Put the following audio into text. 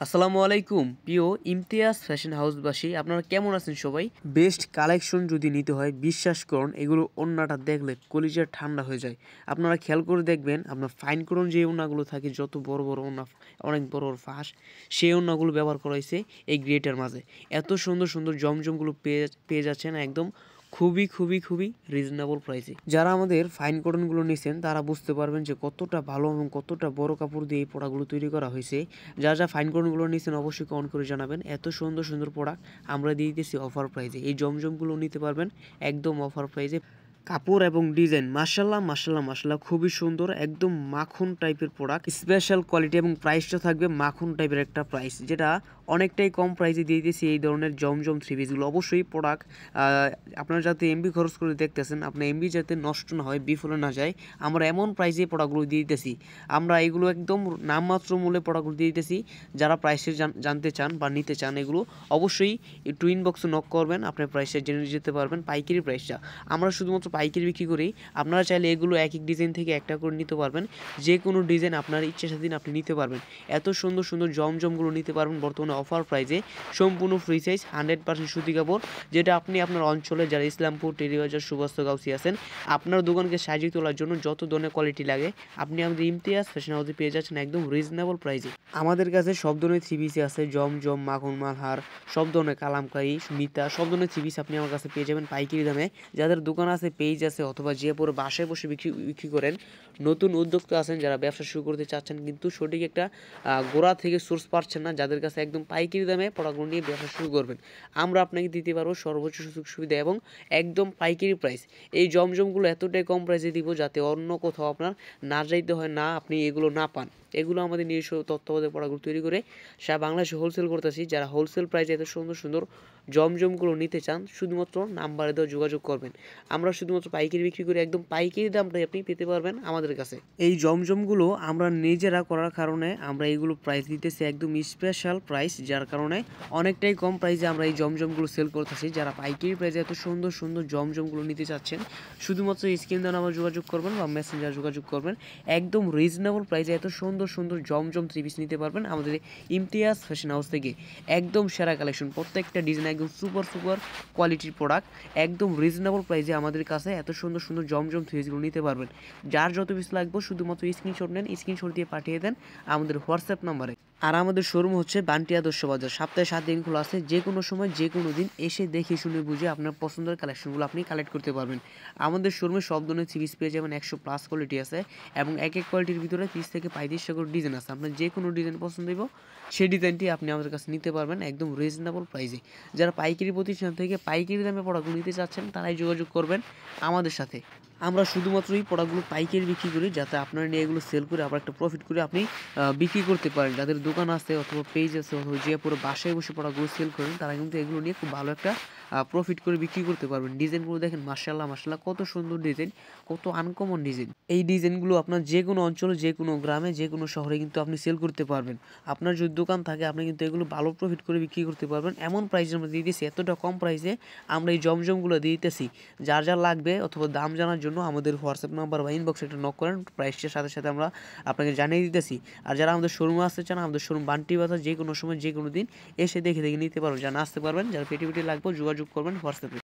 আসসালামু আলাইকুম প্রিয় ইমতিয়াজ ফ্যাশন হাউসবাসী, আপনারা কেমন আছেন সবাই? বেস্ট কালেকশন যদি নিতে হয় বিশ্বাস করুন, এগুলো ওড়নাটা দেখলে কলিজা ঠান্ডা হয়ে যায়। আপনারা খেয়াল করে দেখবেন, আপনার ফাইন করুন যে ওড়নাগুলো থাকে, যত বড় বড় ওড়না, অনেক বড় বড় ফাঁস, সেই ওড়নাগুলো ব্যবহার করা হয়েছে এই গ্রেটার মাঝে। এত সুন্দর সুন্দর জমজমগুলো পেয়ে পেয়ে যাচ্ছেন একদম খুবই খুবই খুবই রিজনেবল প্রাইসে। যারা আমাদের ফাইন কটনগুলো নিছেন তারা বুঝতে পারবেন যে কতটা ভালো এবং কতটা বড় কাপড় দিয়ে এই প্রোডাক্টগুলো তৈরি করা হয়েছে। যা ফাইন কটনগুলো নিছেন অবশ্যই কমেন্ট করে জানাবেন। এত সুন্দর সুন্দর প্রোডাক্ট আমরা দিয়ে দিতেছি অফার প্রাইসে। এই জমজমগুলো নিতে পারবেন একদম অফার প্রাইসে। কাপড় এবং ডিজাইন মাশাআল্লাহ মাশাআল্লাহ মাশাআল্লাহ খুবই সুন্দর, একদম মাখন টাইপের প্রোডাক্ট, স্পেশাল কোয়ালিটি এবং প্রাইসটা থাকবে মাখন টাইপের একটা প্রাইস, যেটা অনেকটাই কম প্রাইসে দিয়ে দিয়েছি এই ধরনের জমজম থ্রি পিসগুলো। অবশ্যই প্রোডাক্ট আপনারা যাতে এমবি খরচ করে দেখতেছেন, আপনার এমবি যাতে নষ্ট না হয়, বিফলে না যায়, আমরা এমন প্রাইসে প্রোডাক্টগুলো দিয়ে দিতেছি। আমরা এগুলো একদম নামমাত্র মূল্যে প্রোডাক্টগুলো দিয়ে দিতেছি। যারা প্রাইসে জানতে চান বা নিতে চান, এগুলো অবশ্যই একটু ইনবক্সে নক করবেন, আপনার প্রাইসটা জেনে যেতে পারবেন, পাইকারি প্রাইসটা। আমরা শুধুমাত্র পাইকারি বিক্রি করি। আপনারা চাইলে এগুলো এক এক ডিজাইন থেকে একটা করে নিতে পারবেন, যে কোনো ডিজাইন আপনার ইচ্ছা স্বাধীন আপনি নিতে পারবেন। এত সুন্দর সুন্দর জমজমগুলো নিতে পারবেন বর্তমানে অফার প্রাইসে, সম্পূর্ণ ফ্রি সাইজ 100% সুতি কাপড়, যেটা আপনি আপনার অঞ্চলে যারা ইসলামপুর, টেরিবাজার, সুভাষ গাউসি আছেন, আপনার দোকানকে সাজিয়ে তোলার জন্য যত ধরনের কোয়ালিটি লাগে আপনি আমাদের ইমতিয়াজ ফ্যাশন হাউসে পেয়ে যাচ্ছেন একদম রিজনেবল প্রাইসে। আমাদের কাছে সব ধরনের থ্রি পিস আছে, জমজম, মাখন, মালহার, সব ধরনের কালামকারী, মিতা, সব ধরনের থ্রি পিস আপনি আমার কাছে পেয়ে যাবেন পাইকারি দামে। যাদের দোকান আছে, পেজ আছে, অথবা যে পরে বাসায় বসে বিক্রি করেন, নতুন উদ্যোক্তা আছেন যারা ব্যবসা শুরু করতে চাচ্ছেন কিন্তু সঠিক একটা গোড়া থেকে সোর্স পাচ্ছেন না, যাদের কাছে একদম পাইকারি দামে প্রোডাক্টগুলো নিয়ে ব্যবসা শুরু করবেন, আমরা আপনাকে দিতে পারবো সর্বোচ্চ সুযোগ সুবিধা এবং একদম পাইকারি প্রাইস। এই জমজমগুলো এতটাই কম প্রাইসে দিব যাতে অন্য কোথাও আপনার না যাইতে হয়, না আপনি এগুলো না পান। এগুলো আমাদের নিজস্ব তত্ত্বাবধানে প্রোডাক্টগুলো তৈরি করে সারা বাংলাদেশে হোলসেল করতেছি। যারা হোলসেল প্রাইসে এত সুন্দর সুন্দর জমজমগুলো নিতে চান, শুধুমাত্র নাম্বারে দেওয়া যোগাযোগ করবেন। আমরা শুধুমাত্র পাইকারি বিক্রি করে একদম পাইকারি দামটাই আপনি পেতে পারবেন আমাদের কাছে। এই জমজমগুলো আমরা নিজেরা করার কারণে আমরা এইগুলো প্রাইস দিতেছি একদম স্পেশাল প্রাইস, যার কারণে অনেকটাই কম প্রাইসে আমরা এই জমজমগুলো সেল করতেছি। যারা পাইকারি প্রাইসে এত সুন্দর সুন্দর জমজমগুলো নিতে চাচ্ছেন, শুধুমাত্র স্ক্রিন দ্বারা আমার যোগাযোগ করবেন বা মেসেঞ্জার যোগাযোগ করবেন, একদম রিজনেবল প্রাইসে এত সুন্দর সুন্দর জমজম থ্রি পিস নিতে পারবেন আমাদের ইমতিয়াজ ফ্যাশন হাউস থেকে। একদম সেরা কালেকশন, প্রত্যেকটা ডিজাইন একদম সুপার সুপার কোয়ালিটির প্রোডাক্ট, একদম রিজনেবল প্রাইসে আমাদের কাছে এত সুন্দর সুন্দর জমজম থ্রি পিসগুলো নিতে পারবেন। যার যত পিস লাগবে শুধুমাত্র স্ক্রিনশট নেন, স্ক্রিনশট দিয়ে পাঠিয়ে দেন আমাদের হোয়াটসঅ্যাপ নাম্বারে। আর আমাদের শোরুম হচ্ছে বান্টি আদর্শ বাজার, সপ্তাহে 7 দিন খোলা আছে। যে কোনো সময় যে কোনো দিন এসে দেখে শুনে বুঝে আপনার পছন্দের কালেকশনগুলো আপনি কালেক্ট করতে পারবেন। আমাদের শোরুমে সব ধরনের থ্রি পিস পেয়ে যাবেন, 100+ কোয়ালিটি আছে এবং এক এক কোয়ালিটির ভিতরে 30 থেকে 35টা করে ডিজাইন আছে। আপনার যে কোনো ডিজাইন পছন্দ হইব সেই ডিজাইনটি আপনি আমাদের কাছে নিতে পারবেন একদম রিজনেবল প্রাইসে। যারা পাইকারি প্রতিষ্ঠান থেকে পাইকারি দামে প্রোডাক্টগুলো নিতে চাচ্ছেন তারাই যোগাযোগ করবেন আমাদের সাথে। আমরা শুধুমাত্র এই প্রোডাক্টগুলো পাইকারি বিক্রি করি, যাতে আপনারা নিয়ে এগুলো সেল করে আবার একটা প্রফিট করে আপনি বিক্রি করতে পারেন। যাদের দোকান আছে অথবা পেজ আছে অথবা যে পুরো বাসায় বসে প্রোডাক্টগুলো সেল করেন, তারা কিন্তু এগুলো নিয়ে খুব ভালো একটা প্রফিট করে বিক্রি করতে পারবেন। ডিজাইনগুলো দেখেন মাশাআল্লাহ মাশাআল্লাহ, কত সুন্দর ডিজাইন, কত আনকমন ডিজাইন। এই ডিজাইনগুলো আপনার যে কোনো অঞ্চলে, যে কোনো গ্রামে, যে কোনো শহরে কিন্তু আপনি সেল করতে পারবেন। আপনার যদি দোকান থাকে আপনি কিন্তু এগুলো ভালো প্রফিট করে বিক্রি করতে পারবেন। এমন প্রাইসে আমরা দিয়ে দিচ্ছি, এতটা কম প্রাইসে আমরা এই জমজমগুলো দিয়ে দিতেছি। যার যা লাগবে অথবা দাম জানার জন্য আমাদের হোয়াটসঅ্যাপ নাম্বার বা ইনবক্সে একটা নক করেন, প্রাইসটার সাথে সাথে আমরা আপনাকে জানিয়ে দিতেছি। আর যারা আমাদের শোরুমে আসতে চান, আমাদের শোরুম বান্টি বাজার, যে কোনো সময় যে কোনো দিন এসে দেখে দেখে নিতে পারবেন। যারা আসতে পারবেন, যারা পেটি লাগবে যোগাযোগ করবেন হোয়াটসঅ্যাপে।